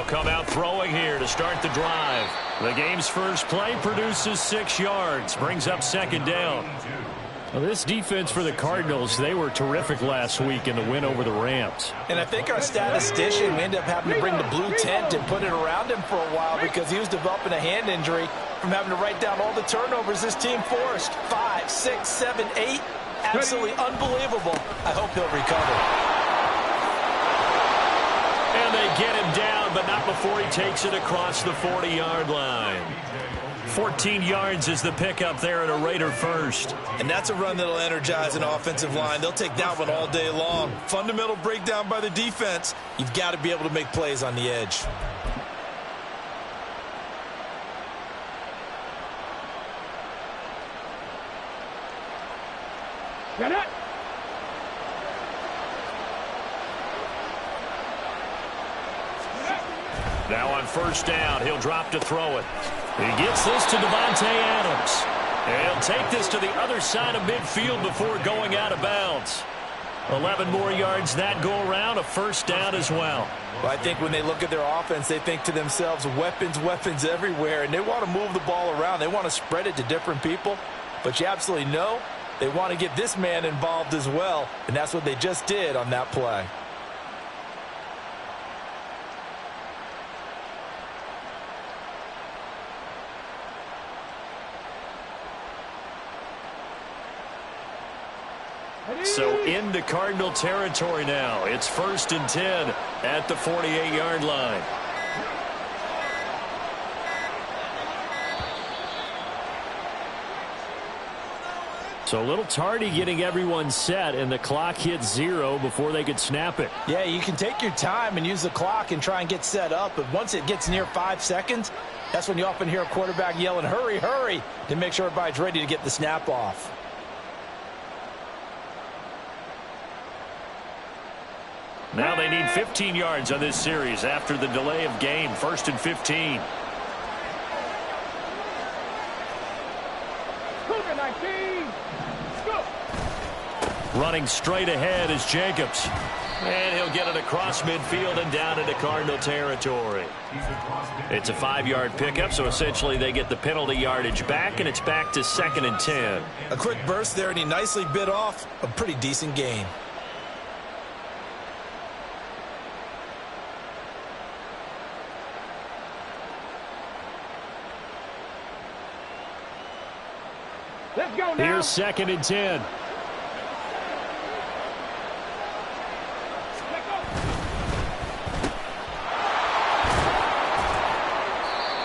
They'll come out throwing here to start the drive. The game's first play produces 6 yards, brings up second down. Well, this defense for the Cardinals, they were terrific last week in the win over the Rams. And I think our statistician, we ended up having to bring the blue tent and put it around him for a while because he was developing a hand injury from having to write down all the turnovers this team forced. 5, 6, 7, 8. Absolutely unbelievable. I hope he'll recover. And they get him down, but not before he takes it across the 40-yard line. 14 yards is the pickup there at a Raider first. And that's a run that'll energize an offensive line. They'll take that one all day long. Fundamental breakdown by the defense. You've got to be able to make plays on the edge. Get it. Now on first down, he'll drop to throw it. He gets this to Devontae Adams. And he'll take this to the other side of midfield before going out of bounds. 11 more yards that go around, a first down as well. Well, I think when they look at their offense, they think to themselves, weapons, weapons everywhere, and they want to move the ball around. They want to spread it to different people, but you absolutely know they want to get this man involved as well, and that's what they just did on that play. So into Cardinal territory now. It's 1st and 10 at the 48-yard line. So a little tardy getting everyone set, and the clock hit 0 before they could snap it. Yeah, you can take your time and use the clock and try and get set up, but once it gets near 5 seconds, that's when you often hear a quarterback yelling, hurry, hurry, to make sure everybody's ready to get the snap off. Now they need 15 yards on this series after the delay of game. 1st and 15. Running straight ahead is Jacobs. And he'll get it across midfield and down into Cardinal territory. It's a 5-yard pickup, so essentially they get the penalty yardage back, and it's back to 2nd and 10. A quick burst there, and he nicely bit off a pretty decent gain. Let's go now. Here's 2nd and 10.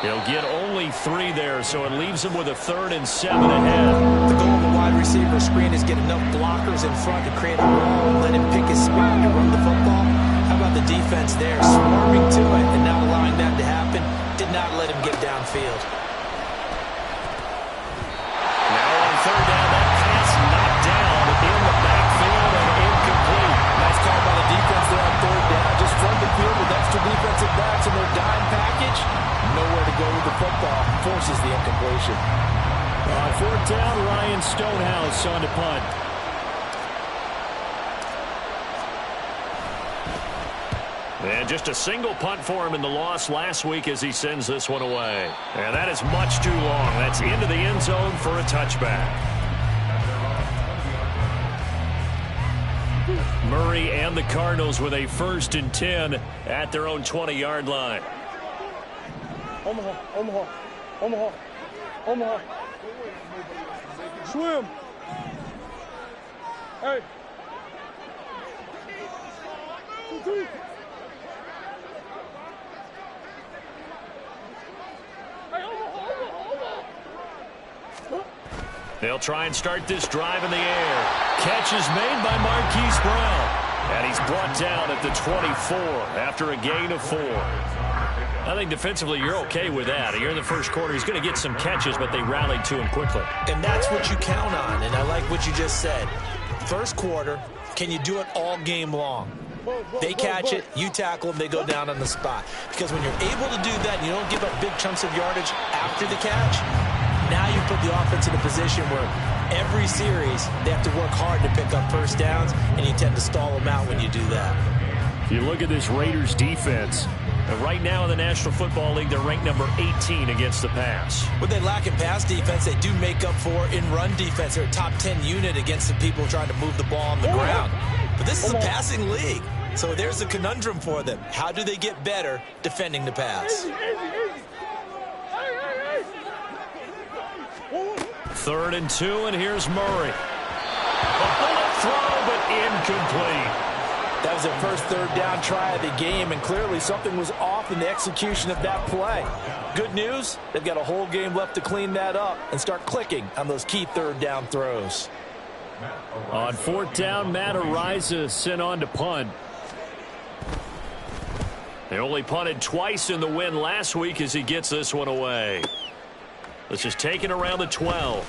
He'll get only 3 there, so it leaves him with a 3rd and 7 ahead. The goal of a wide receiver screen is get enough blockers in front to create a wall and let him pick his spot to run the football. How about the defense there, swarming to it and not allowing that to happen? Did not let him get downfield. Now on 3rd down, that pass knocked down in the backfield and incomplete. Nice call by the defense there on 3rd down. Just front the field with extra defensive backs in their dime package. Nowhere to go with the football. Forces the incompletion. On 4th down, Ryan Stonehouse on to punt. And just a single punt for him in the loss last week as he sends this one away. And that is much too long. That's into the end zone for a touchback. Murray and the Cardinals with a 1st and 10 at their own 20-yard line. Omaha, Omaha, Omaha, Omaha. Swim. Hey. They'll try and start this drive in the air. Catch is made by Marquise Brown. And he's brought down at the 24 after a gain of 4. I think defensively you're okay with that. You're in the first quarter. He's going to get some catches, but they rallied to him quickly. And that's what you count on, and I like what you just said. First quarter, can you do it all game long? They catch it, you tackle them, they go down on the spot. Because when you're able to do that and you don't give up big chunks of yardage after the catch, now you put the offense in a position where every series they have to work hard to pick up first downs, and you tend to stall them out when you do that. If you look at this Raiders defense, And right now in the National Football League, they're ranked number 18 against the pass. What they lack in pass defense, they do make up for in run defense. They're a top 10 unit against the people trying to move the ball on the ground. But this is a passing league. So there's a conundrum for them. How do they get better defending the pass? Third and 2, and here's Murray. A bullet throw, but incomplete. That was their first third down try of the game, and clearly something was off in the execution of that play. Good news, they've got a whole game left to clean that up and start clicking on those key third down throws. On fourth down, Matt Ariza sent on to punt. They only punted twice in the win last week as he gets this one away. This is taken around the 12.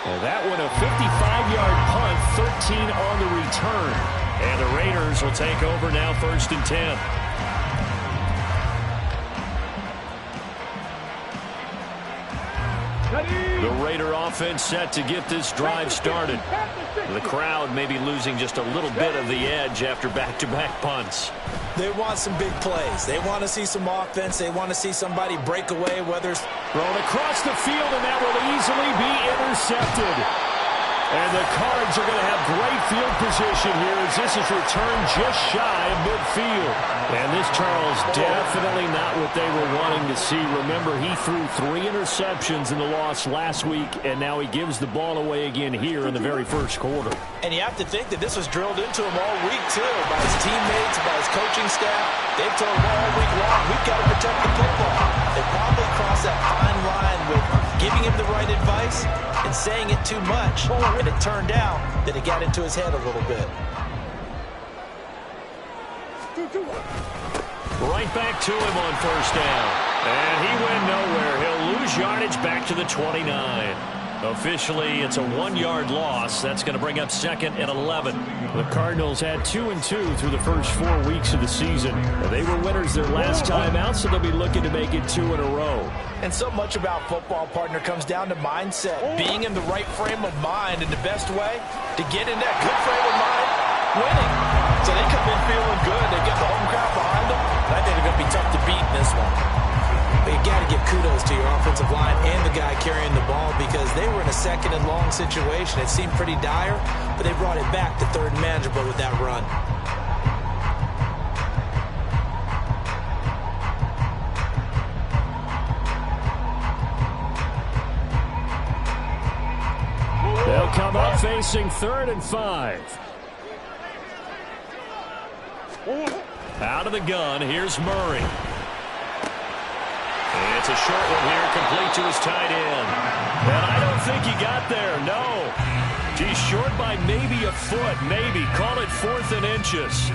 And that one a 55-yard punt, 13 on the return. And the Raiders will take over now, 1st and 10. The Raider offense set to get this drive started. The crowd may be losing just a little bit of the edge after back-to-back punts. They want some big plays. They want to see some offense. They want to see somebody break away, whether it's thrown across the field, and that will easily be intercepted. And the Cards are going to have great field position here as this is returned just shy of midfield. And this, Charles, definitely not what they were wanting to see. Remember, he threw 3 interceptions in the loss last week, and now he gives the ball away again here in the very first quarter. And you have to think that this was drilled into him all week, too, by his teammates, by his coaching staff. They've told him all week long, we've got to protect the football. They probably crossed that fine line with giving him the right advice and saying it too much. And it turned out that it got into his head a little bit. Right back to him on first down. And he went nowhere. He'll lose yardage back to the 29. Officially, it's a 1-yard loss. That's going to bring up 2nd and 11. The Cardinals had 2 and 2 through the first 4 weeks of the season. They were winners their last time out, so they'll be looking to make it 2 in a row. And so much about football, partner, comes down to mindset. Being in the right frame of mind, and the best way to get in that good frame of mind, winning. So they come in feeling good. They got the home crowd behind them. And I think they're going to be tough to beat in this one. But you got to give kudos to your offensive line and the guy carrying the ball because they were in a 2nd and long situation. It seemed pretty dire, but they brought it back to 3rd and manageable with that run. They'll come up facing 3rd and 5. Out of the gun, here's Murray. It's a short one here, complete to his tight end. And I don't think he got there, no. He's short by maybe a foot, maybe. Call it 4th and inches.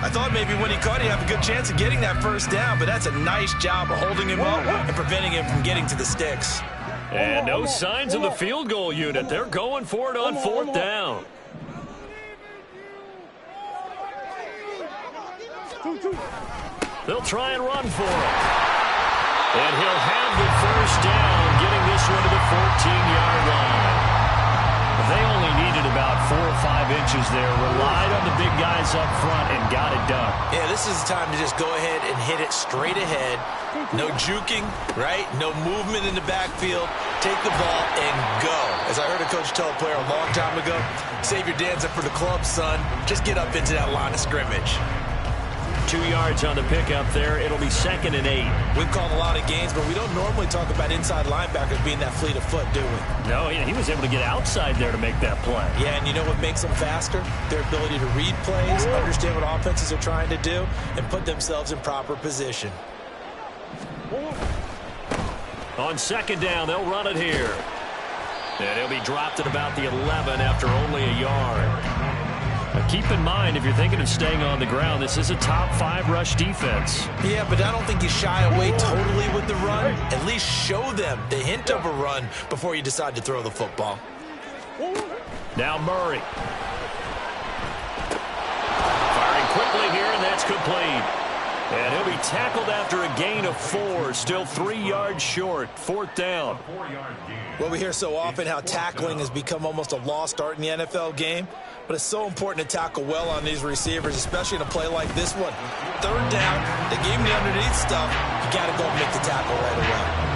I thought maybe when he caught it, he'd have a good chance of getting that first down, but that's a nice job of holding him up and preventing him from getting to the sticks. And no signs of the field goal unit. They're going for it on 4th down. They'll try and run for it. And he'll have the first down, getting this one to the 14-yard line. They only needed about 4 or 5 inches there, relied on the big guys up front, and got it done. Yeah, this is the time to just go ahead and hit it straight ahead. No juking, right? No movement in the backfield. Take the ball and go. As I heard a coach tell a player a long time ago, save your dance up for the club, son. Just get up into that line of scrimmage. 2 yards on the pickup there. It'll be 2nd and 8. We've called a lot of games, but we don't normally talk about inside linebackers being that fleet of foot, do we? No, he was able to get outside there to make that play. Yeah, and you know what makes them faster? Their ability to read plays, understand what offenses are trying to do, and put themselves in proper position. On 2nd down, they'll run it here. And he'll be dropped at about the 11 after only a yard. Now keep in mind, if you're thinking of staying on the ground, this is a top 5 rush defense. Yeah, but I don't think you shy away totally with the run. At least show them the hint of a run before you decide to throw the football. Now Murray. Firing quickly here, and that's complete. And he'll be tackled after a gain of of 4, still 3 yards short. 4th down. Well, we hear so often how tackling has become almost a lost art in the NFL game, but it's so important to tackle well on these receivers, especially in a play like this one. 3rd down, they gave him the underneath stuff. You got to go and make the tackle right away.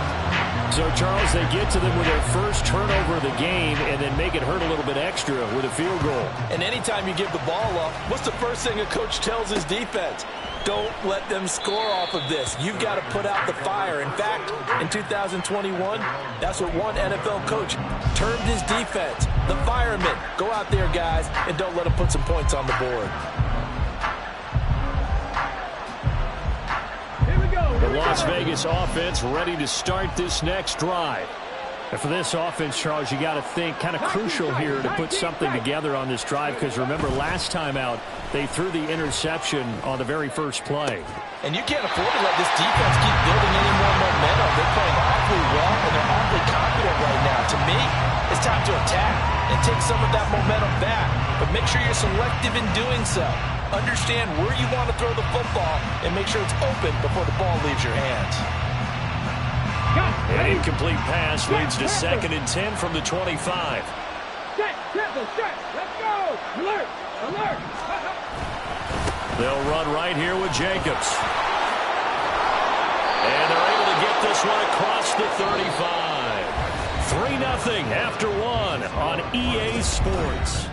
So, Charles, they get to them with their first turnover of the game and then make it hurt a little bit extra with a field goal. And anytime you give the ball up, what's the first thing a coach tells his defense? Don't let them score off of this. You've got to put out the fire. In fact, in 2021, that's what one NFL coach termed his defense, the firemen. Go out there, guys, and don't let them put some points on the board. The Las Vegas offense ready to start this next drive. And for this offense, Charles, you got to think kind of crucial here to put something together on this drive, because remember last time out they threw the interception on the very first play. And you can't afford to let this defense keep building any more momentum. They're playing awfully well, and they're awfully confident right now. To me, it's time to attack and take some of that momentum back. But make sure you're selective in doing so. Understand where you want to throw the football and make sure it's open before the ball leaves your hands. An incomplete pass leads to 2nd and 10 from the 25. Set, let's go! Alert! Alert! They'll run right here with Jacobs. And they're able to get this one across the 35. 3-0 after 1 on EA Sports.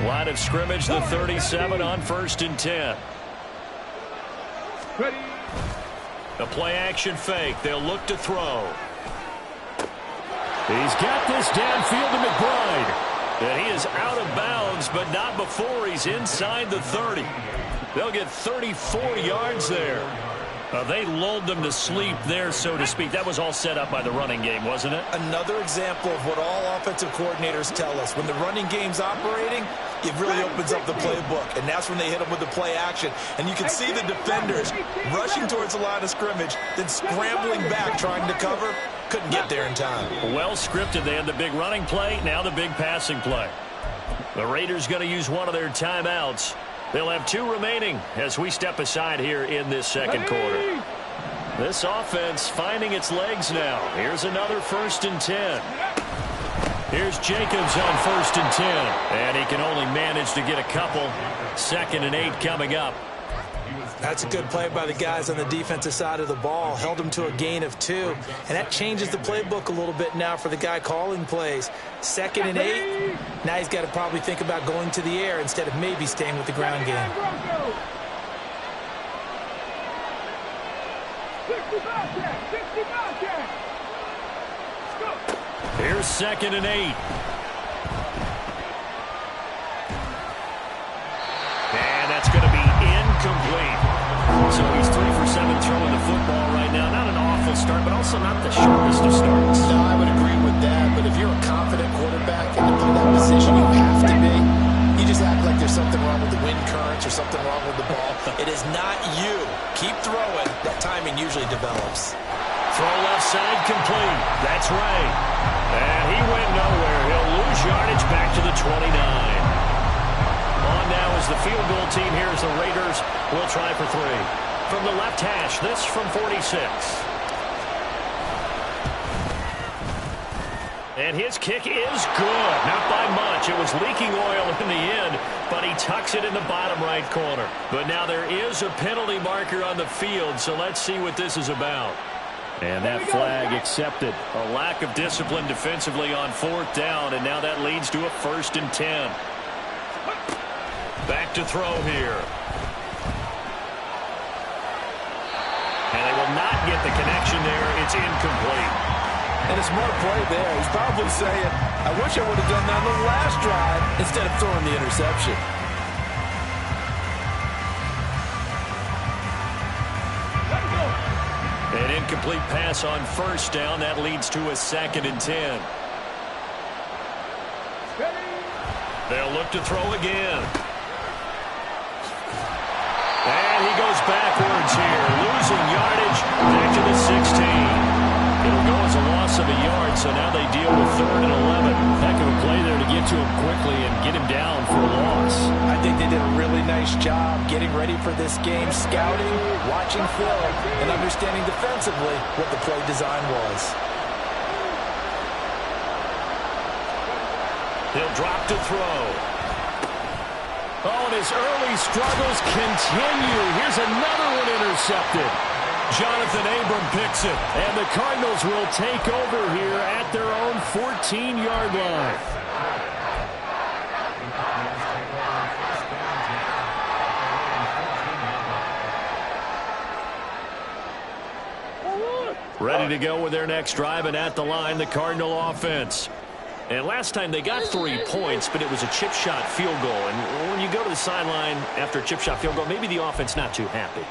Line of scrimmage, the 37 on 1st and 10. Ready. The play-action fake. They'll look to throw. He's got this downfield to McBride. And he is out of bounds, but not before he's inside the 30. They'll get 34 yards there. They lulled them to sleep there, so to speak. That was all set up by the running game, wasn't it? Another example of what all offensive coordinators tell us. When the running game's operating, it really opens up the playbook, and that's when they hit them with the play action. And you can see the defenders rushing towards the line of scrimmage, then scrambling back, trying to cover. Couldn't get there in time. Well scripted. They had the big running play, now the big passing play. The Raiders going to use one of their timeouts. They'll have 2 remaining as we step aside here in this 2nd quarter. This offense finding its legs now. Here's another 1st and 10. Here's Jacobs on 1st and 10. And he can only manage to get a couple. 2nd and 8 coming up. That's a good play by the guys on the defensive side of the ball. Held them to a gain of 2. And that changes the playbook a little bit now for the guy calling plays. 2nd and 8. Now he's got to probably think about going to the air instead of maybe staying with the ground game. Here's 2nd and 8. And that's going to be incomplete. So he's 3 for 7 throwing the football right now. Not an awful start, but also not the sharpest of starts. No, I would agree with that. But if you're a confident quarterback and to play that position, you have to be. You just act like there's something wrong with the wind currents or something wrong with the ball. It is not you. Keep throwing. That timing usually develops. Throw left side complete. That's right. And he went nowhere. He'll lose yardage back to the 29. On now is the field goal team here as the Raiders will try for 3. From the left hash, this from 46. And his kick is good. Not by much. It was leaking oil in the end, but he tucks it in the bottom right corner. But now there is a penalty marker on the field, so let's see what this is about. And that flag accepted. A lack of discipline defensively on 4th down, and now that leads to a 1st and 10. Back to throw here. And they will not get the connection there. It's incomplete. And a smart play there. He's probably saying, I wish I would have done that on the last drive instead of throwing the interception. An incomplete pass on 1st down. That leads to a 2nd and 10. They'll look to throw again. And he goes backwards here. so now they deal with 3rd and 11. Heck of a play there to get to him quickly and get him down for a loss. I think they did a really nice job getting ready for this game, scouting, watching film, and understanding defensively what the play design was. He'll drop to throw. Oh, and his early struggles continue. Here's another one intercepted. Jonathan Abram picks it, and the Cardinals will take over here at their own 14-yard line. Ready to go with their next drive, and at the line, the Cardinal offense. And last time they got 3 points, but it was a chip shot field goal. And when you go to the sideline after a chip shot field goal, maybe the offense not too happy.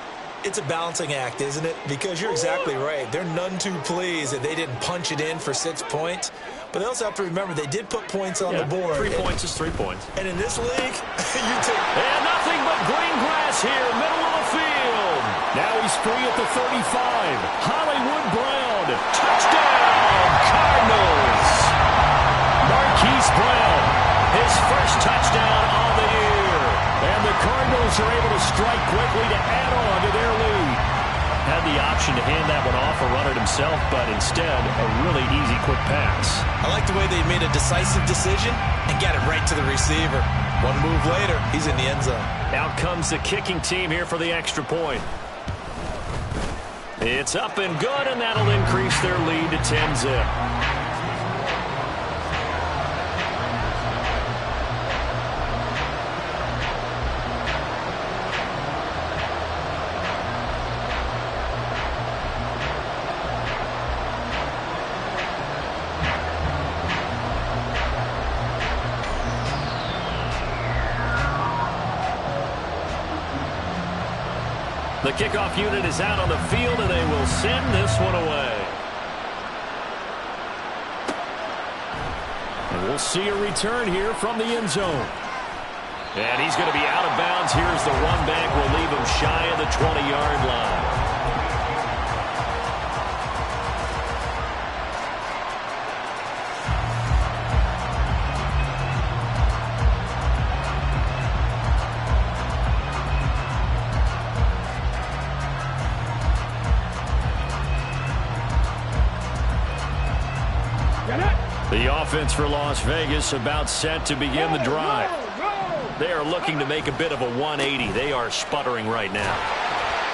It's a balancing act, isn't it? Because you're exactly right. They're none too pleased that they didn't punch it in for 6 points. But they also have to remember they did put points on the board. 3 points is 3 points. And in this league, you take... And nothing but green grass here, middle of the field. Now he's free at the 35. Hollywood Brown, touchdown, Cardinals. Marquise Brown, his first touchdown on the year. And the Cardinals are able to strike quickly to add on to their lead. Had the option to hand that one off or run it himself, but instead, a really easy, quick pass. I like the way they made a decisive decision and got it right to the receiver. One move later, he's in the end zone. Out comes the kicking team here for the extra point. It's up and good, and that'll increase their lead to 10-zip. The kickoff unit is out on the field, and they will send this one away. And we'll see a return here from the end zone. And he's going to be out of bounds. Here's the run back. We'll leave him shy of the 20-yard line. The offense for Las Vegas about set to begin the drive. They are looking to make a bit of a 180. They are sputtering right now.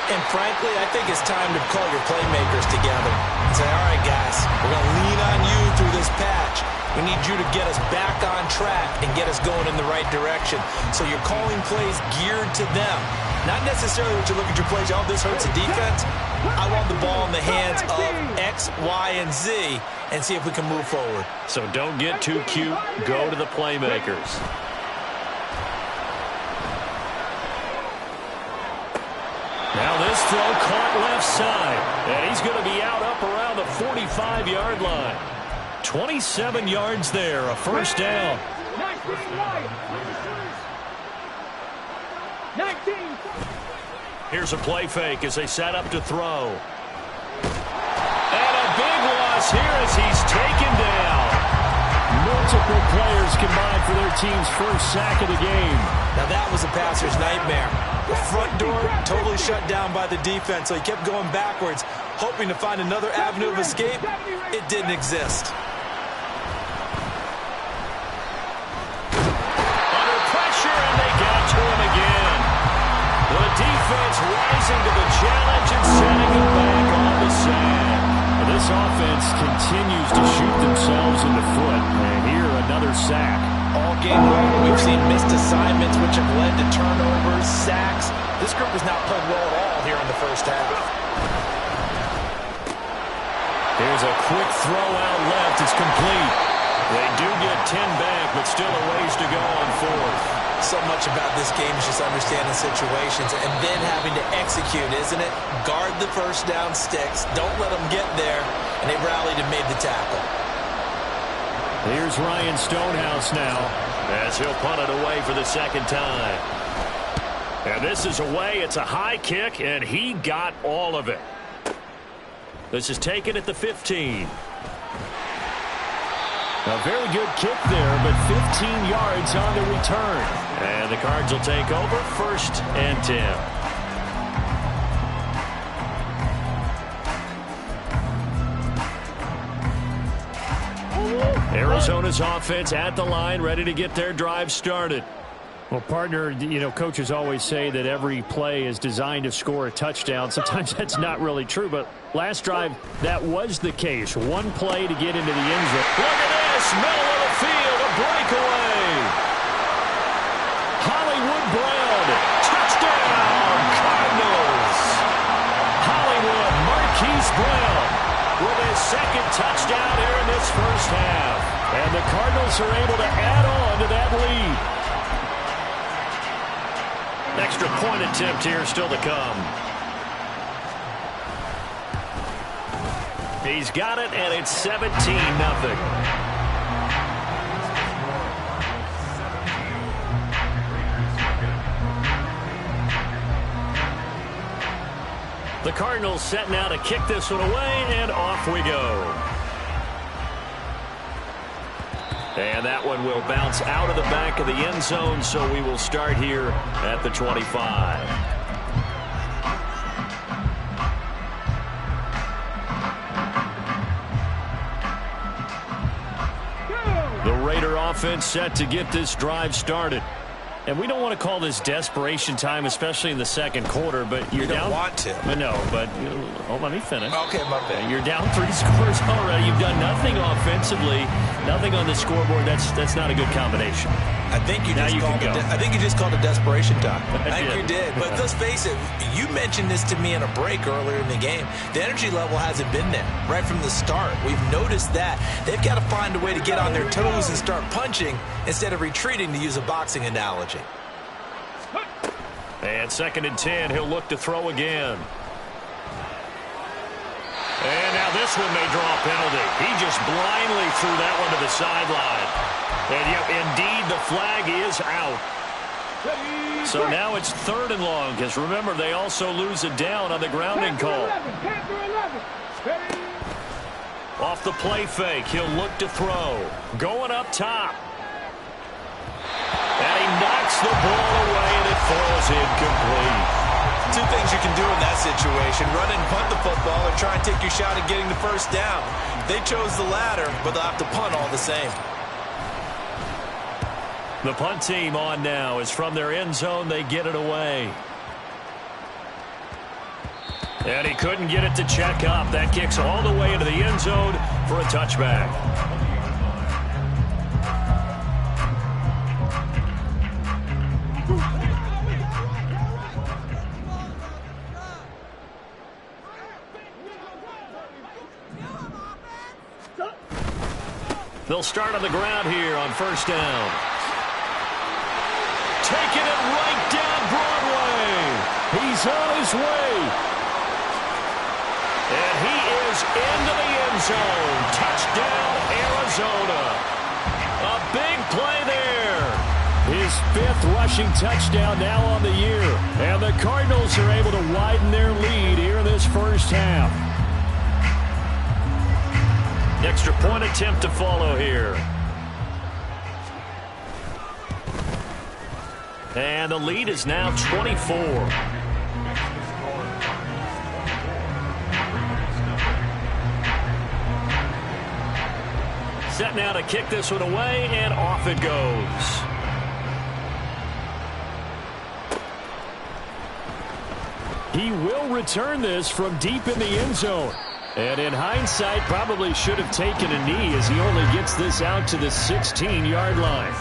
And frankly, I think it's time to call your playmakers together and say, all right, guys, we're going to lean on you through this patch. We need you to get us back on track and get us going in the right direction. So you're calling plays geared to them. Not necessarily what you look at your plays, oh, this hurts the defense. I want the ball in the hands of X, Y, and Z and see if we can move forward. So don't get too cute. Go to the playmakers. Now this throw caught left side. And he's going to be out up around the 45-yard line. 27 yards there, a first down. 19. Here's a play fake as they set up to throw. And a big loss here as he's taken down. Multiple players combined for their team's first sack of the game. Now that was a passer's nightmare. The front door totally shut down by the defense, so he kept going backwards, hoping to find another avenue of escape. It didn't exist. Under pressure, and they got to him again. The defense rising to the challenge and setting him back on the sand. And this offense continues to shoot themselves in the foot. And here, another sack. All game long, we've seen missed assignments, which have led to turnovers, sacks. This group has not played well at all here in the first half. Here's a quick throw out left. It's complete. They do get 10 back, but still a ways to go on fourth. So much about this game is just understanding situations and then having to execute, isn't it? Guard the first down sticks. Don't let them get there. And they rallied and made the tackle. Here's Ryan Stonehouse now as he'll punt it away for the second time. And this is away. It's a high kick, and he got all of it. This is taken at the 15. A very good kick there, but 15 yards on the return. And the Cards will take over 1st and 10. Arizona's offense at the line, ready to get their drive started. Well, partner, coaches always say that every play is designed to score a touchdown. Sometimes that's not really true, but last drive, that was the case. One play to get into the end zone. Look at this, middle of the field, a breakaway. Hollywood Brown, touchdown, Cardinals. Hollywood Marquise Brown with his 2nd touchdown here in this first half. And the Cardinals are able to add on to that lead. Extra point attempt here still to come. He's got it, and it's 17-0. The Cardinals set now to kick this one away, and off we go. And that one will bounce out of the back of the end zone, so we will start here at the 25. The Raider offense set to get this drive started. And we don't want to call this desperation time, especially in the 2nd quarter, but you're down. You don't want to. No, but let me finish. Okay, my bad. You're down 3 scores already. You've done nothing offensively, nothing on the scoreboard. That's not a good combination. I think you just called it desperation time. I think you did. But let's face it, you mentioned this to me in a break earlier in the game. The energy level hasn't been there right from the start. We've noticed that. They've got to find a way to get on their toes and start punching instead of retreating, to use a boxing analogy. And 2nd and 10, he'll look to throw again. And now this one may draw a penalty. He just blindly threw that one to the sideline. And yep, indeed, the flag is out. So now it's 3rd and long, because remember, they also lose a down on the grounding call. Off the play fake, he'll look to throw. Going up top. And he knocks the ball away, and it falls incomplete. 2 things you can do in that situation: run and punt the football, or try and take your shot at getting the 1st down. They chose the latter, but they'll have to punt all the same. The punt team on now is from their end zone. They get it away. And he couldn't get it to check up. That kicks all the way into the end zone for a touchback. They'll start on the ground here on 1st down. Taking it right down Broadway. He's on his way. And he is into the end zone. Touchdown, Arizona. A big play there. His 5th rushing touchdown now on the year. And the Cardinals are able to widen their lead here in this first half. Extra point attempt to follow here. And the lead is now 24. Set now to kick this one away, and off it goes. He will return this from deep in the end zone. And in hindsight, probably should have taken a knee, as he only gets this out to the 16-yard line.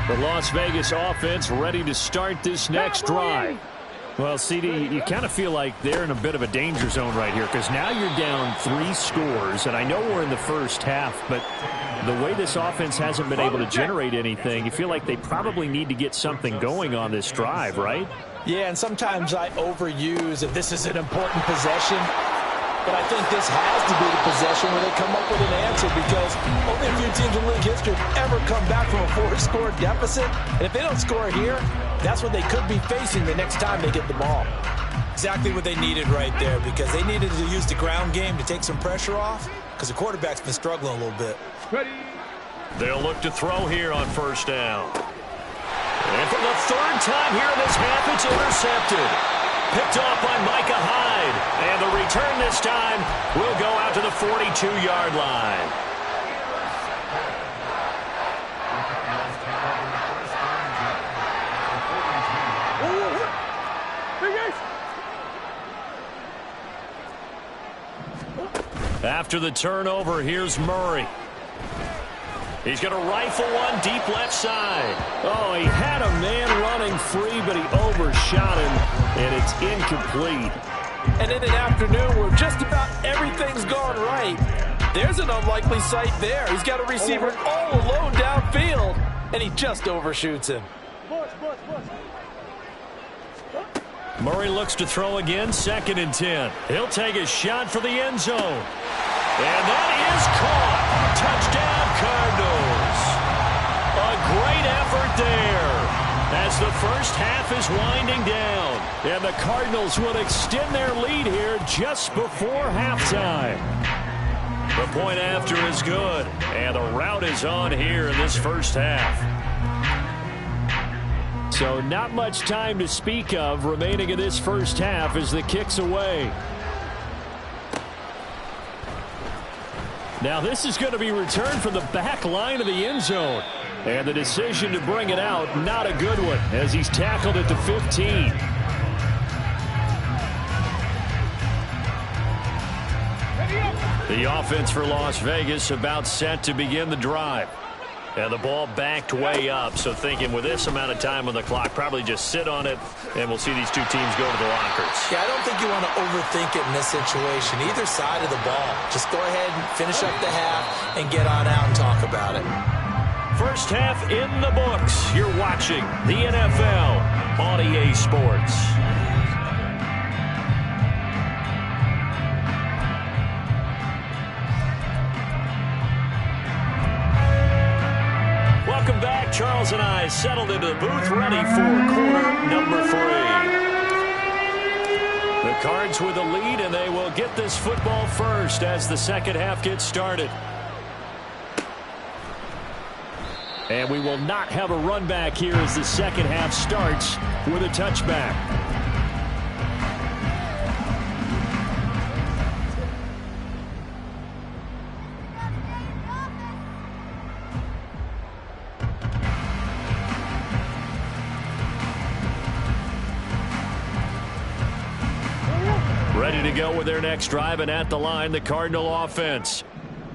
The Las Vegas offense ready to start this next drive. Well, CD, you kind of feel like they're in a bit of a danger zone right here, because now you're down 3 scores, and I know we're in the first half, but the way this offense hasn't been able to generate anything, you feel like they probably need to get something going on this drive, right? Yeah, and sometimes I overuse if this is an important possession. But I think this has to be the possession where they come up with an answer, because only a few teams in league history have ever come back from a 4-score deficit. And if they don't score here, that's what they could be facing the next time they get the ball. Exactly what they needed right there, because they needed to use the ground game to take some pressure off, because the quarterback's been struggling a little bit. Ready. They'll look to throw here on first down. And for the third time here in this half, it's intercepted. Picked off by Micah Hyde. And the return this time will go out to the 42-yard line. After the turnover, here's Murray. He's going to rifle one deep left side. Oh, he had a man running free, but he overshot him, and it's incomplete. And in an afternoon where just about everything's gone right, there's an unlikely sight there. He's got a receiver all alone downfield, and he just overshoots him. Murray looks to throw again, 2nd and 10. He'll take a shot for the end zone. And that is caught. Touchdown, Cardinals. A great effort there as the first half is winding down. And the Cardinals will extend their lead here just before halftime. The point after is good. And the route is on here in this first half. So not much time to speak of remaining in this first half as the kick's away. Now this is going to be returned from the back line of the end zone. And the decision to bring it out, not a good one, as he's tackled at the 15. The offense for Las Vegas about set to begin the drive. And the ball backed way up, so thinking with this amount of time on the clock, probably just sit on it, and we'll see these two teams go to the lockers. Yeah, I don't think you want to overthink it in this situation, either side of the ball. Just go ahead and finish up the half and get on out and talk about it. First half in the books. You're watching the NFL on EA Sports. Welcome back. Charles and I settled into the booth, ready for quarter number 3. The Cards with the lead, and they will get this football first as the second half gets started. And we will not have a run back here as the second half starts with a touchback. Ready to go with their next drive, and at the line, the Cardinal offense.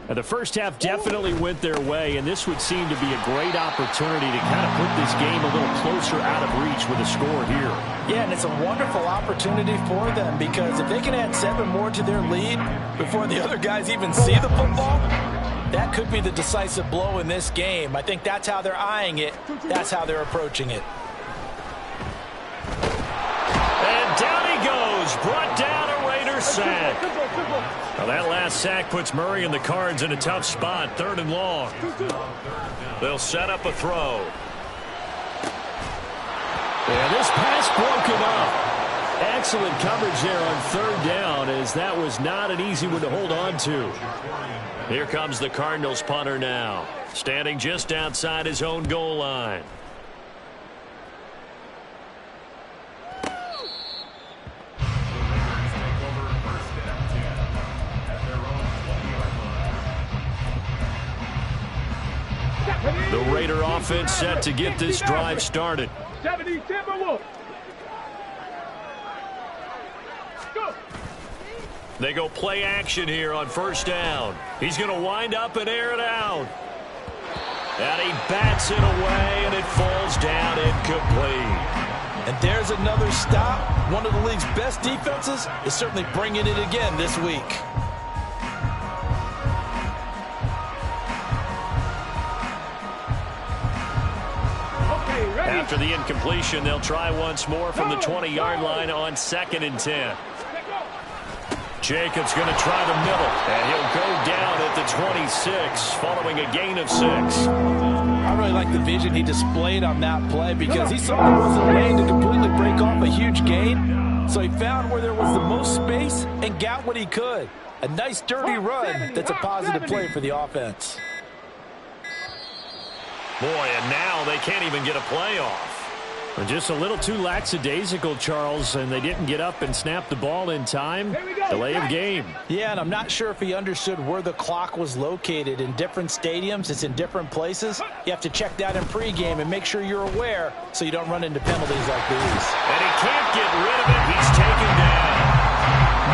And the first half definitely went their way, and this would seem to be a great opportunity to kind of put this game a little closer out of reach with a score here. Yeah, and it's a wonderful opportunity for them, because if they can add 7 more to their lead before the other guys even see the football, that could be the decisive blow in this game. I think that's how they're eyeing it. That's how they're approaching it. And down he goes, brought down a Raider sack. Well, that last sack puts Murray and the Cards in a tough spot, 3rd and long. They'll set up a throw. And this pass broken up. Excellent coverage there on 3rd down, as that was not an easy one to hold on to. Here comes the Cardinals punter now, standing just outside his own goal line. The Raider offense set to get this drive started. 70 Timberwolves. Go. They go play action here on first down. He's going to wind up and air it out. And he bats it away, and it falls down incomplete. And there's another stop. One of the league's best defenses is certainly bringing it again this week. After the incompletion, they'll try once more from the 20-yard line on 2nd and 10. Jacobs going to try the middle, and he'll go down at the 26 following a gain of 6. I really like the vision he displayed on that play because he saw there wasn't a lane to completely break off a huge gain. So he found where there was the most space and got what he could. A nice dirty run that's a positive play for the offense. Boy, and now they can't even get a play off. Just a little too lackadaisical, Charles, and they didn't get up and snap the ball in time. Delay of game. Yeah, and I'm not sure if he understood where the clock was located. In different stadiums, it's in different places. You have to check that in pregame and make sure you're aware so you don't run into penalties like these. And he can't get rid of it. He's taken down.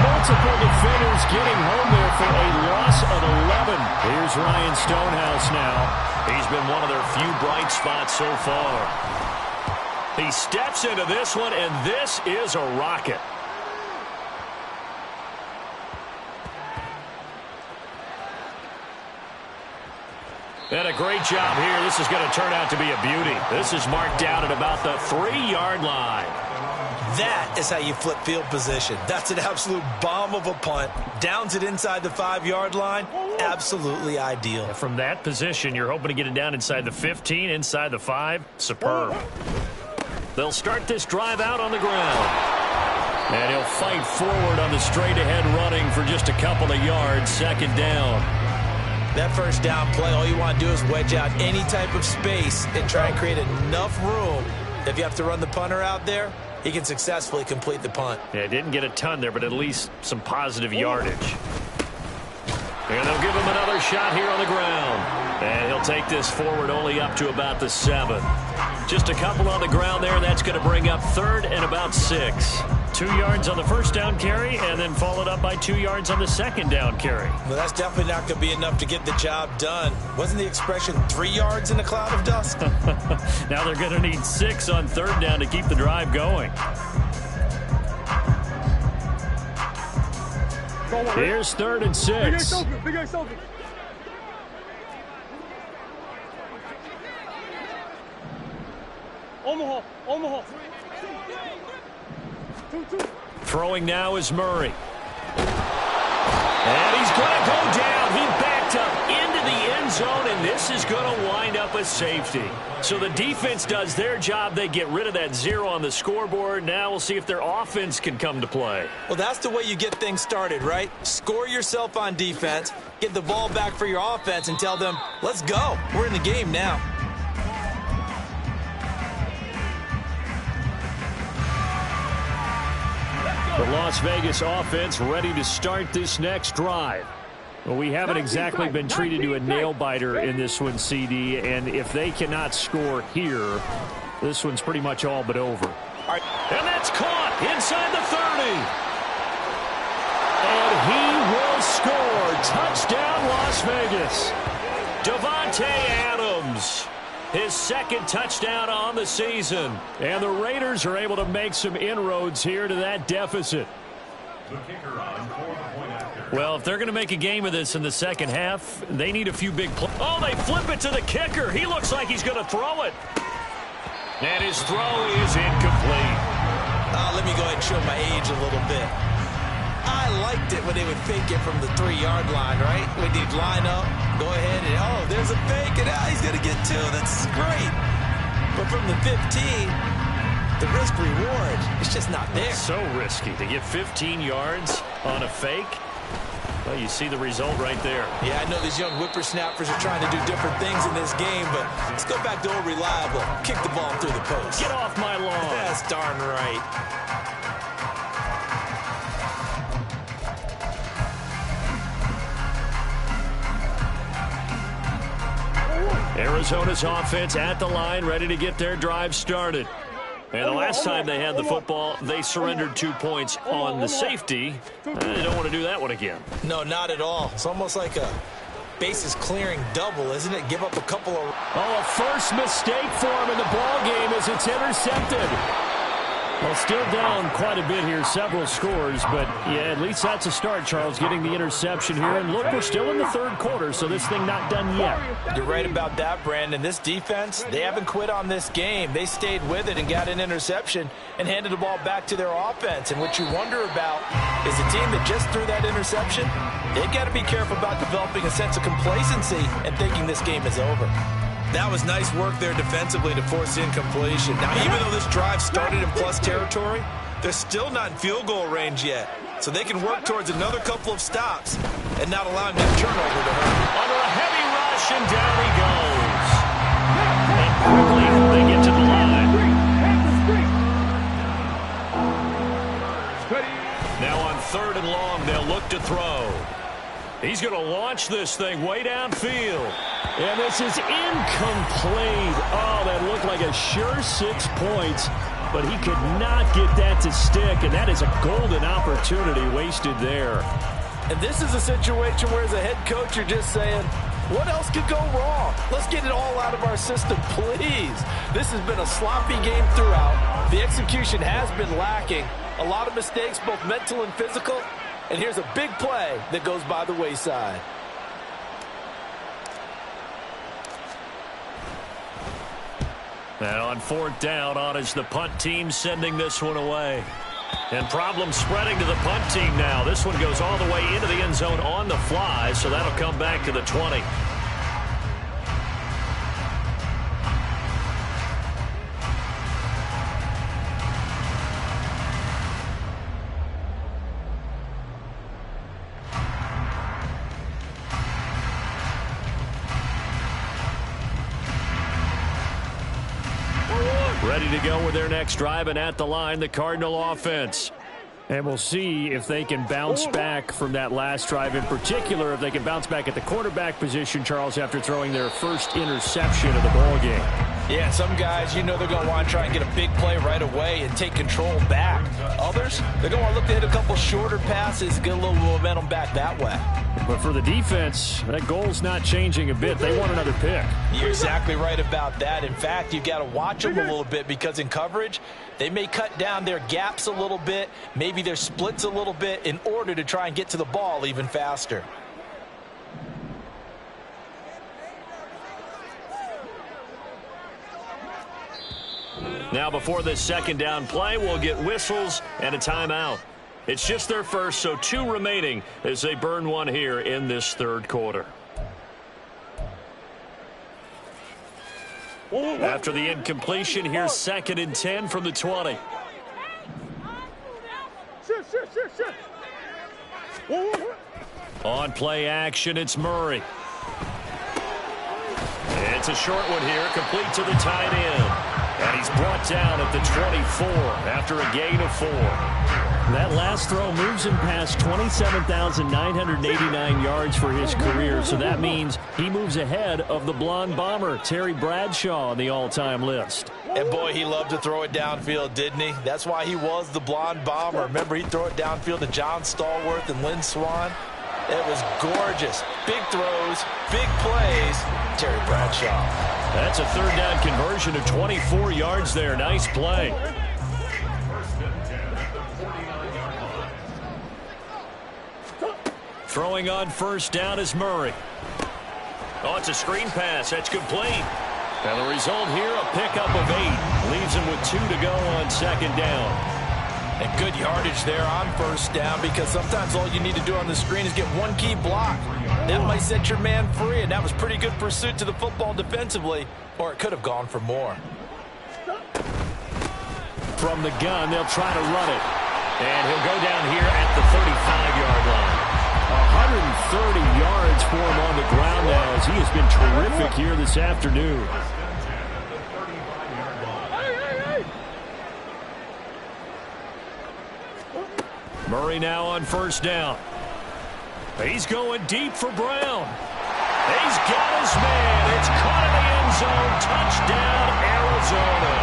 Multiple defenders getting home there for a loss of 11. Here's Ryan Stonehouse now. He's been one of their few bright spots so far. He steps into this one, and this is a rocket. And a great job here. This is going to turn out to be a beauty. This is marked down at about the 3-yard line. That is how you flip field position. That's an absolute bomb of a punt. Downs it inside the 5-yard line. Absolutely ideal. From that position, you're hoping to get it down inside the 15, inside the 5. Superb. They'll start this drive out on the ground. And he'll fight forward on the straight-ahead running for just a couple of yards. 2nd down. That first down play, all you want to do is wedge out any type of space and try and create enough room. If you have to run the punter out there, he can successfully complete the punt. Yeah, didn't get a ton there, but at least some positive yardage. And they'll give him another shot here on the ground. And he'll take this forward only up to about the 7. Just a couple on the ground there. That's going to bring up 3rd and about 6. 2 yards on the first down carry, and then followed up by 2 yards on the 2nd down carry. Well, that's definitely not going to be enough to get the job done. Wasn't the expression 3 yards in a cloud of dust? Now they're going to need 6 on 3rd down to keep the drive going. Here's 3rd and 6. Omaha. Throwing now is Murray. And he's going to go down. He backed up into the end zone, and this is going to wind up a safety. So the defense does their job. They get rid of that 0 on the scoreboard. Now we'll see if their offense can come to play. Well, that's the way you get things started, right? Score yourself on defense, get the ball back for your offense, and tell them, let's go. We're in the game now. The Las Vegas offense ready to start this next drive. Well, we haven't exactly been treated to a nail-biter in this one, CD, and if they cannot score here, this one's pretty much all but over. All right. And that's caught inside the 30. And he will score. Touchdown, Las Vegas. Davante Adams. His 2nd touchdown on the season. And the Raiders are able to make some inroads here to that deficit. Well, if they're going to make a game of this in the 2nd half, they need a few big plays. Oh, they flip it to the kicker. He looks like he's going to throw it. And his throw is incomplete. Let me go ahead and show my age a little bit. I liked it when they would fake it from the 3-yard line, right? When they'd line up, go ahead and, oh, there's a fake, and he's going to get 2. That's great. But from the 15, the risk-reward is just not there. It's so risky to get 15 yards on a fake. Well, you see the result right there. Yeah, I know these young whippersnappers are trying to do different things in this game, but let's go back to old reliable. Kick the ball through the post. Get off my lawn. That's darn right. Arizona's offense at the line, ready to get their drive started. And the last time they had the football, they surrendered 2 points on the safety. They don't want to do that one again. No, not at all. It's almost like a bases clearing double, isn't it? Give up a couple of... Oh, a first mistake for him in the ball game as it's intercepted. Well, still down quite a bit here, several scores, but yeah, at least that's a start, Charles, getting the interception here. And look, we're still in the third quarter, so this thing not done yet. You're right about that, Brandon. This defense, they haven't quit on this game. They stayed with it and got an interception and handed the ball back to their offense. And what you wonder about is a team that just threw that interception, they've got to be careful about developing a sense of complacency and thinking this game is over. That was nice work there defensively to force incompletion. Now, even though this drive started in plus territory, they're still not in field goal range yet. So they can work towards another couple of stops and not allowing that turnover to hurt. Under a heavy rush, and down he goes. And quickly, they get to the line. Now on 3rd and long, they'll look to throw. He's going to launch this thing way downfield. And this is incomplete. Oh, that looked like a sure 6 points, but he could not get that to stick, and that is a golden opportunity wasted there. And this is a situation where, as a head coach, you're just saying, what else could go wrong? Let's get it all out of our system, please. This has been a sloppy game throughout. The execution has been lacking. A lot of mistakes, both mental and physical. And here's a big play that goes by the wayside. And on 4th down, on is the punt team sending this one away. And problems spreading to the punt team now. This one goes all the way into the end zone on the fly, so that'll come back to the 20. Ready to go with their next drive, and at the line, the Cardinal offense. And we'll see if they can bounce back from that last drive, in particular if they can bounce back at the quarterback position, Charles, after throwing their first interception of the ball game. Yeah, some guys, you know they're going to want to try and get a big play right away and take control back. Others, they're going to want to look to hit a couple shorter passes, get a little momentum back that way. But for the defense, that goal's not changing a bit. They want another pick. You're exactly right about that. In fact, you've got to watch them a little bit, because in coverage, they may cut down their gaps a little bit, maybe their splits a little bit, in order to try and get to the ball even faster. Now before this 2nd down play, we'll get whistles and a timeout. It's just their first, so 2 remaining as they burn one here in this 3rd quarter. After the incompletion, here's 2nd and 10 from the 20. On play action, it's Murray. It's a short one here, complete to the tight end. And he's brought down at the 24 after a gain of 4. That last throw moves him past 27,989 yards for his career, so that means he moves ahead of the blonde bomber, Terry Bradshaw, on the all-time list. And boy, he loved to throw it downfield, didn't he? That's why he was the blonde bomber. Remember, he'd throw it downfield to John Stallworth and Lynn Swann. It was gorgeous. Big throws, big plays. Terry Bradshaw. That's a 3rd down conversion of 24 yards there. Nice play. Throwing on 1st down is Murray. Oh, it's a screen pass. That's complete. And the result here, a pickup of 8. Leaves him with 2 to go on 2nd down. And good yardage there on 1st down, because sometimes all you need to do on the screen is get one key block. That might set your man free, and that was pretty good pursuit to the football defensively, or it could have gone for more. From the gun, they'll try to run it. And he'll go down here at the 35-yard line. 130 yards for him on the ground now, as he has been terrific here this afternoon. Murray now on 1st down. He's going deep for Brown. He's got his man. It's caught in the end zone. Touchdown, Arizona.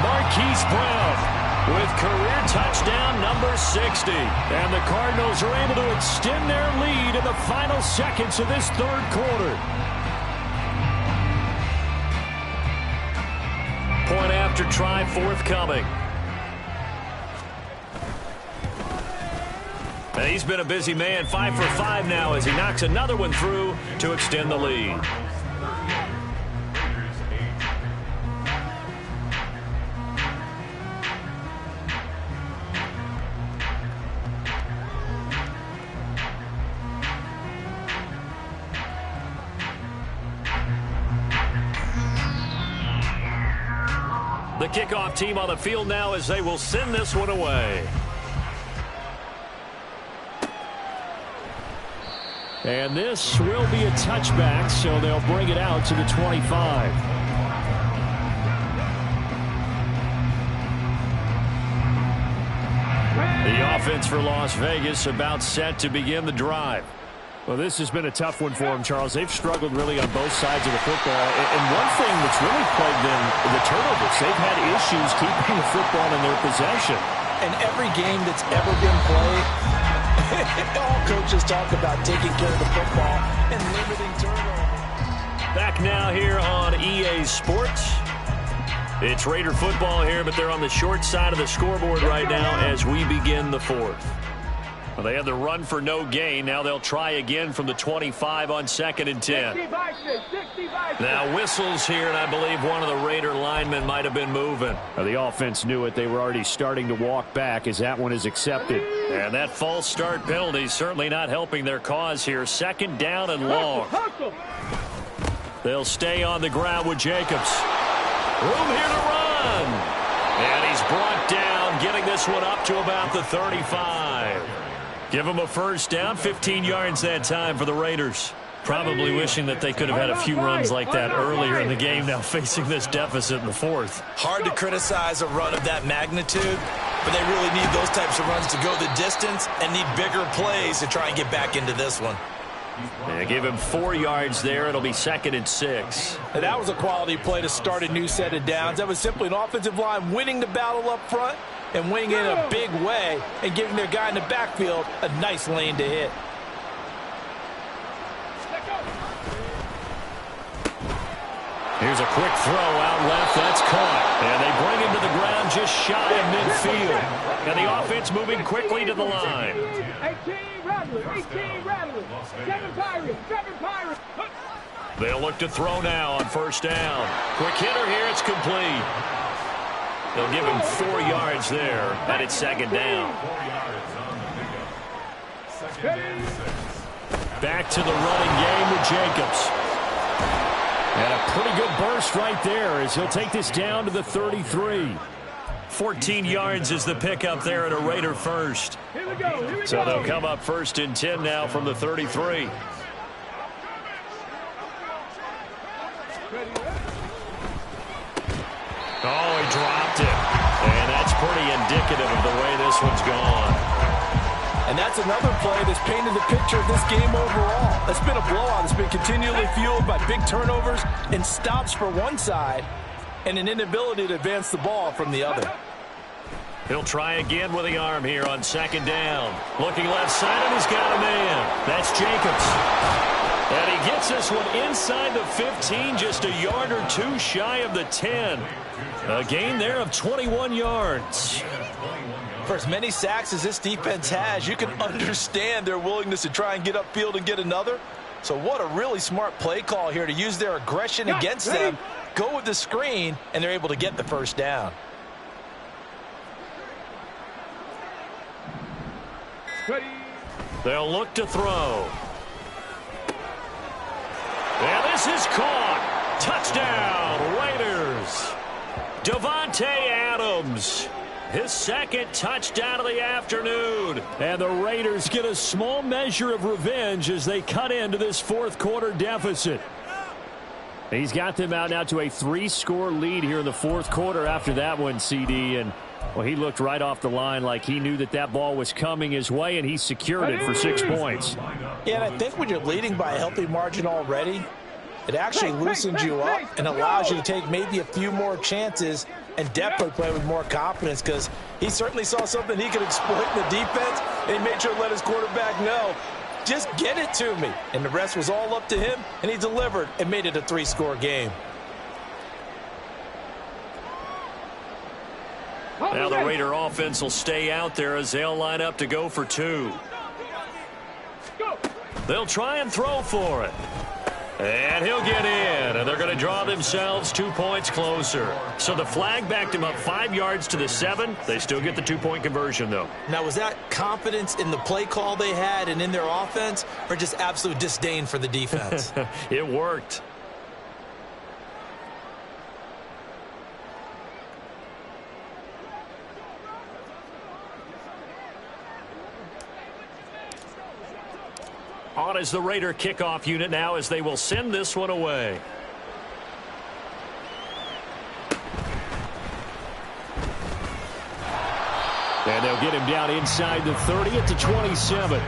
Marquise Brown with career touchdown number 60. And the Cardinals are able to extend their lead in the final seconds of this 3rd quarter. Point after try forthcoming. And he's been a busy man, 5 for 5 now as he knocks another one through to extend the lead. The kickoff team on the field now as they will send this one away. And this will be a touchback, so they'll bring it out to the 25. The offense for Las Vegas about set to begin the drive. Well, this has been a tough one for them, Charles. They've struggled really on both sides of the football. And one thing that's really plagued them, the turnovers. They've had issues keeping the football in their possession. And every game that's ever been played, all coaches talk about taking care of the football and limiting turnovers. Back now here on EA Sports. It's Raider football here, but they're on the short side of the scoreboard right now as we begin the fourth. Well, they had the run for no gain. Now they'll try again from the 25 on 2nd and 10. Now whistles here, and I believe one of the Raider linemen might have been moving. Well, the offense knew it. They were already starting to walk back as that one is accepted. And that false start penalty certainly not helping their cause here. 2nd down and long. They'll stay on the ground with Jacobs. Room here to run. And he's brought down, getting this one up to about the 35. Give him a first down, 15 yards that time for the Raiders. Probably wishing that they could have had a few runs like that earlier in the game, now facing this deficit in the fourth. Hard to criticize a run of that magnitude, but they really need those types of runs to go the distance and need bigger plays to try and get back into this one. Yeah, give him 4 yards there. It'll be 2nd and 6. And that was a quality play to start a new set of downs. That was simply an offensive line winning the battle up front and winning in a big way and giving their guy in the backfield a nice lane to hit. Here's a quick throw out left. That's caught. And they bring him to the ground just shy of midfield. And the offense moving quickly to the line. 18 Rattlers, 7 Pirates. They'll look to throw now on first down. Quick hitter here. It's complete. They'll give him 4 yards there, and it's 2nd down. Back to the running game with Jacobs. And a pretty good burst right there as he'll take this down to the 33. 14 yards is the pickup there at a Raider first. Here we go. So they'll come up 1st and 10 now from the 33. Oh, he dropped it. And that's pretty indicative of the way this one's gone. And that's another play that's painted the picture of this game overall. It's been a blowout. It's been continually fueled by big turnovers and stops for one side and an inability to advance the ball from the other. He'll try again with the arm here on 2nd down. Looking left side, and he's got a man. That's Jacobs. And he gets this one inside the 15, just a yard or two shy of the 10. A gain there of 21 yards. For as many sacks as this defense has, you can understand their willingness to try and get upfield and get another. So what a really smart play call here to use their aggression against them, go with the screen, and they're able to get the first down. They'll look to throw. And this is caught. Touchdown, Raiders. Davante Adams. His 2nd touchdown of the afternoon. And the Raiders get a small measure of revenge as they cut into this 4th quarter deficit. He's got them out now to a 3-score lead here in the 4th quarter after that one, CD. And, well, he looked right off the line like he knew that that ball was coming his way, and he secured it for 6 points. Yeah, and I think when you're leading by a healthy margin already, it actually loosens you up and allows you to take maybe a few more chances and definitely play with more confidence, because he certainly saw something he could exploit in the defense, and he made sure to let his quarterback know, just get it to me. And the rest was all up to him, and he delivered and made it a 3-score game. Now the Raider offense will stay out there as they'll line up to go for 2. They'll try and throw for it. And he'll get in, and they're going to draw themselves 2 points closer. So the flag backed him up 5 yards to the 7. They still get the 2-point conversion, though. Now, was that confidence in the play call they had and in their offense, or just absolute disdain for the defense? It worked. On is the Raider kickoff unit now as they will send this one away. And they'll get him down inside the 30 at the 27.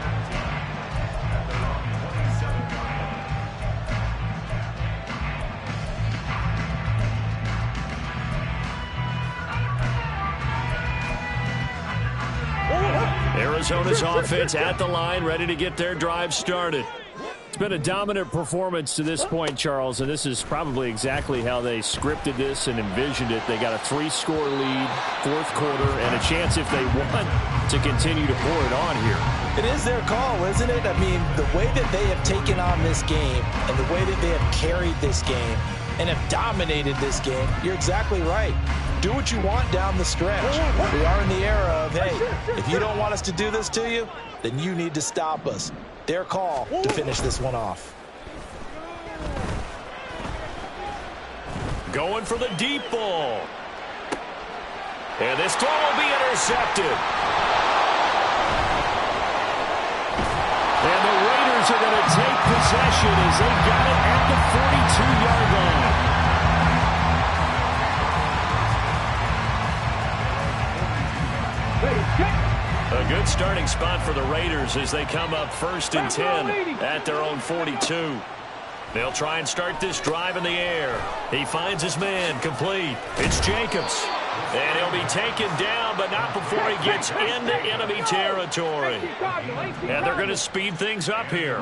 Arizona's offense at the line, ready to get their drive started. It's been a dominant performance to this point, Charles, and this is probably exactly how they scripted this and envisioned it. They got a 3-score lead, fourth quarter, and a chance if they want to continue to pour it on here. It is their call, isn't it? I mean, the way that they have taken on this game and the way that they have carried this game and have dominated this game, you're exactly right. Do what you want down the stretch. We are in the era of, hey, if you don't want us to do this to you, then you need to stop us. Their call to finish this one off. Going for the deep ball. And this throw will be intercepted. And the Raiders are going to take possession as they got it at the 42-yard line. A good starting spot for the Raiders as they come up 1st and 10 at their own 42. They'll try and start this drive in the air. He finds his man complete. It's Jacobs. And he'll be taken down, but not before he gets into enemy territory. And they're going to speed things up here.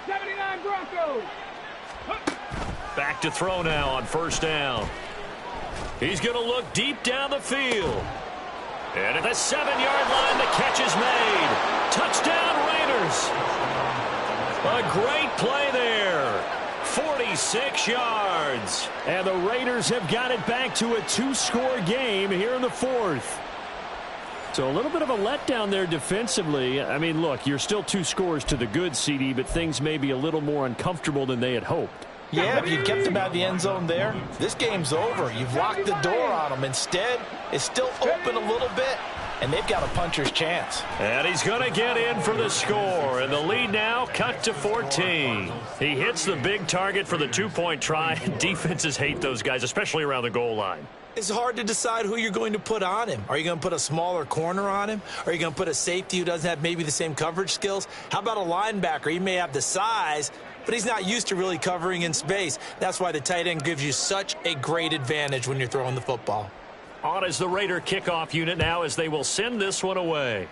79 Broncos. Back to throw now on 1st down. He's going to look deep down the field. And at the 7-yard line, the catch is made. Touchdown, Raiders. A great play there. 46 yards. And the Raiders have got it back to a 2-score game here in the 4th. So a little bit of a letdown there defensively. I mean, look, you're still 2 scores to the good, CD, but things may be a little more uncomfortable than they had hoped. Yeah, if you kept them out of the end zone there, this game's over. You've locked the door on them. Instead, it's still open a little bit, and they've got a puncher's chance. And he's going to get in for the score, and the lead now cut to 14. He hits the big target for the 2-point try. Defenses hate those guys, especially around the goal line. It's hard to decide who you're going to put on him. Are you going to put a smaller corner on him? Are you going to put a safety who doesn't have maybe the same coverage skills? How about a linebacker? He may have the size, but he's not used to really covering in space. That's why the tight end gives you such a great advantage when you're throwing the football. On is the Raider kickoff unit now as they will send this one away.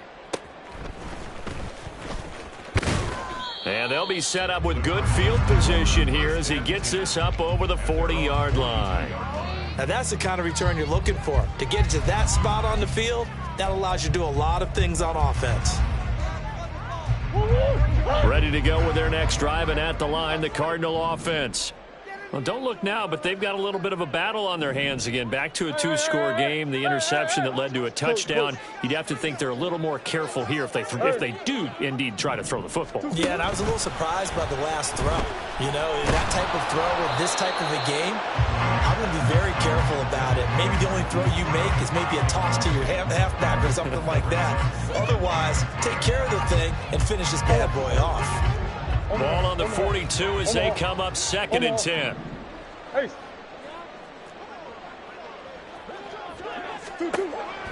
And they'll be set up with good field position here as he gets this up over the 40-yard line. Now that's the kind of return you're looking for. To get to that spot on the field, that allows you to do a lot of things on offense. Ready to go with their next drive, and at the line, the Cardinal offense. Well, don't look now, but they've got a little bit of a battle on their hands again. Back to a 2-score game, the interception that led to a touchdown. You'd have to think they're a little more careful here if they do indeed try to throw the football. Yeah, and I was a little surprised by the last throw. You know, in that type of throw with this type of a game, I'm going to be very careful about it. Maybe the only throw you make is maybe a toss to your halfback or something like that. Otherwise, take care of the thing and finish this bad boy off. Ball on the 42 as they come up 2nd and 10.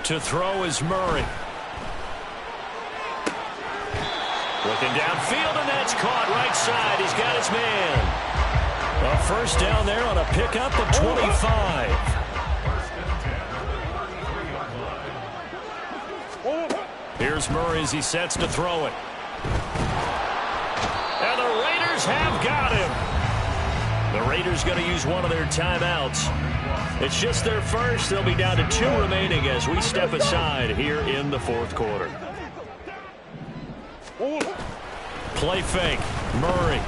To throw is Murray. Looking downfield, and that's caught right side. He's got his man. A 1st down there on a pickup of 25. Here's Murray as he sets to throw it. And the Raiders have got him. The Raiders going to use one of their timeouts. It's just their first. They'll be down to 2 remaining as we step aside here in the 4th quarter. Play fake. Murray.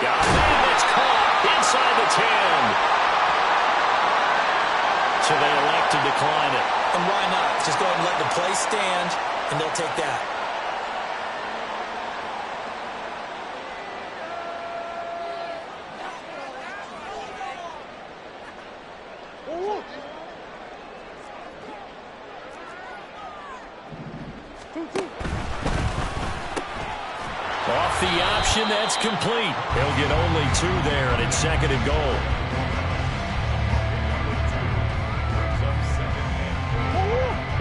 Got a man that's caught inside the 10. So they elect to decline it. And why not? Just go ahead and let the play stand, and they'll take that. Off the option, that's complete. He'll get only 2 there, and it's 2nd and goal.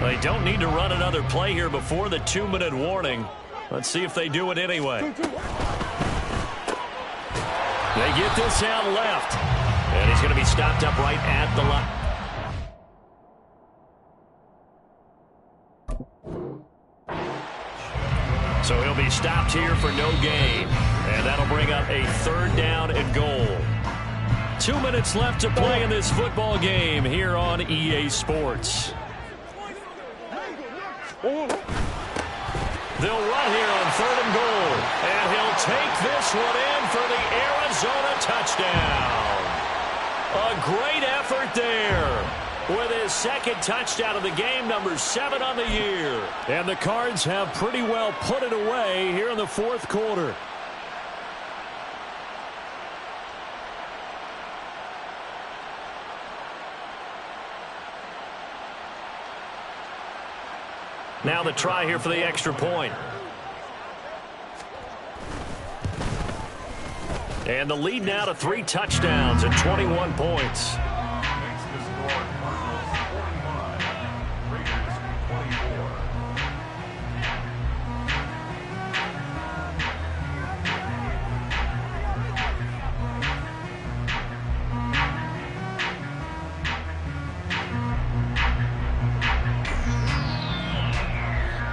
They don't need to run another play here before the 2-minute warning. Let's see if they do it anyway. They get this out left. And he's going to be stopped up right at the line. So he'll be stopped here for no gain. And that'll bring up a 3rd down and goal. 2 minutes left to play in this football game here on EA Sports. They'll run here on 3rd and goal. And he'll take this one in for the Arizona touchdown. A great effort there. With his 2nd touchdown of the game, number 7 on the year. And the Cards have pretty well put it away here in the 4th quarter. Now the try here for the extra point. And the lead now to 3 touchdowns and 21 points.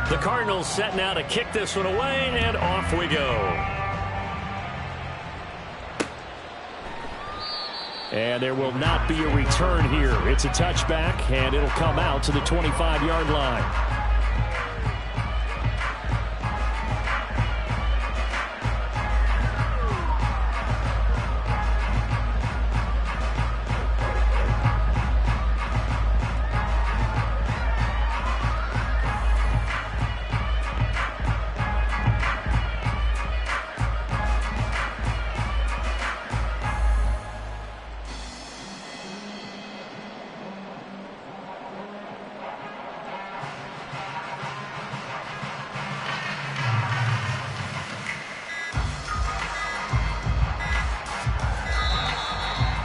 The Cardinals set now to kick this one away, and off we go. And there will not be a return here. It's a touchback, and it'll come out to the 25-yard line.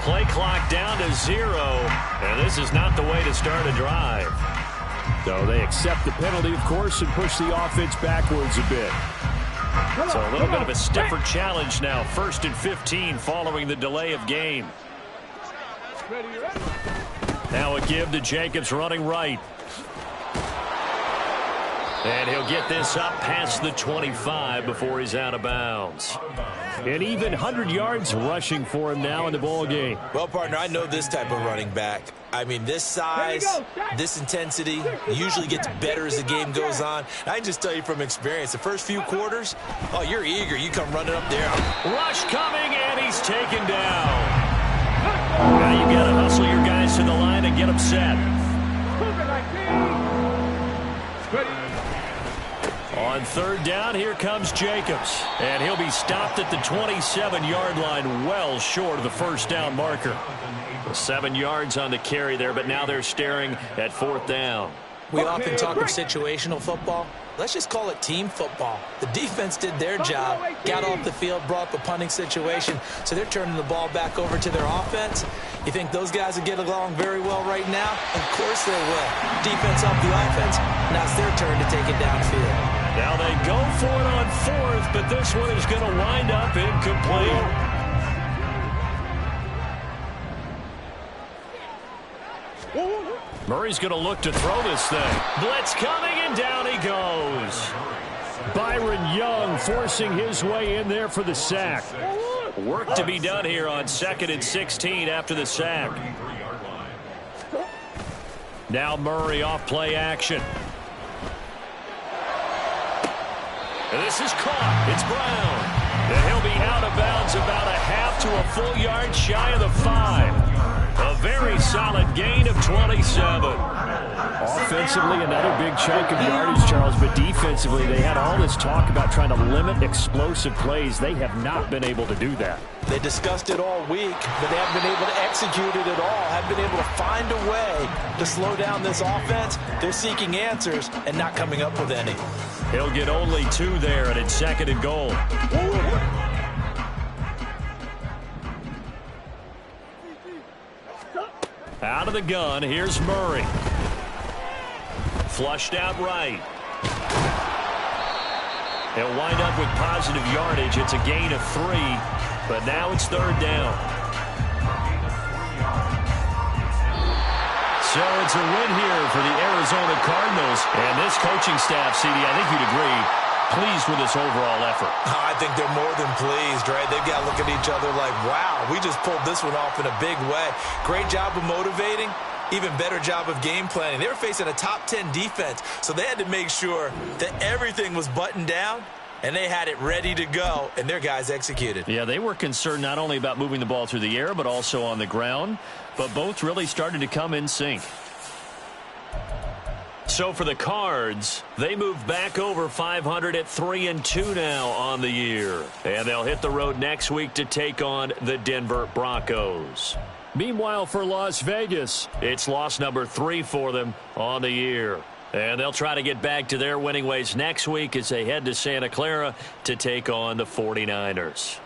Play clock down to 0, and this is not the way to start a drive. So they accept the penalty, of course, and push the offense backwards a bit. So a little bit of a stiffer challenge now. 1st and 15 following the delay of game. Now a give to Jacobs running right. And he'll get this up past the 25 before he's out of bounds. And even 100 yards rushing for him now in the ball game. Well, partner, I know this type of running back. I mean, this size, this intensity usually gets better as the game goes on. I can just tell you from experience, the first few quarters, oh, you're eager. You come running up there. Rush coming, and he's taken down. Now you got to hustle your guys to the line and get them set. On 3rd down, here comes Jacobs. And he'll be stopped at the 27-yard line, well short of the 1st down marker. 7 yards on the carry there, but now they're staring at 4th down. We often talk of situational football. Let's just call it team football. The defense did their job, got off the field, brought up a punting situation, so they're turning the ball back over to their offense. You think those guys will get along very well right now? Of course they will. Defense off the offense, now it's their turn to take it downfield. Now they go for it on 4th, but this one is going to wind up incomplete. Murray's going to look to throw this thing. Blitz coming, and down he goes. Byron Young forcing his way in there for the sack. Work to be done here on 2nd and 16 after the sack. Now Murray off play action. This is caught. It's Brown. And he'll be out of bounds about a half to a full yard shy of the 5. A very solid gain of 27. Offensively, another big chunk of yardage, Charles, but defensively, they had all this talk about trying to limit explosive plays. They have not been able to do that. They discussed it all week, but they haven't been able to execute it at all, haven't been able to find a way to slow down this offense. They're seeking answers and not coming up with any. He'll get only 2 there, and it's 2nd and goal. Out of the gun, here's Murray. Flushed out right. He'll wind up with positive yardage. It's a gain of 3, but now it's 3rd down. So it's a win here for the Arizona Cardinals. And this coaching staff, CD, I think you'd agree, pleased with this overall effort. I think they're more than pleased, right? They've got to look at each other like, wow, we just pulled this one off in a big way. Great job of motivating. Even better job of game planning. They were facing a top 10 defense, so they had to make sure that everything was buttoned down, and they had it ready to go, and their guys executed. Yeah, they were concerned not only about moving the ball through the air, but also on the ground, but both really started to come in sync. So for the Cards, they move back over 500 at 3-2 now on the year. And they'll hit the road next week to take on the Denver Broncos. Meanwhile, for Las Vegas, it's loss number 3 for them on the year. And they'll try to get back to their winning ways next week as they head to Santa Clara to take on the 49ers.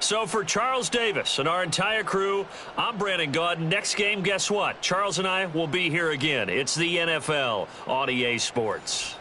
So for Charles Davis and our entire crew, I'm Brandon Gaudin. Next game, guess what? Charles and I will be here again. It's the NFL on EA Sports.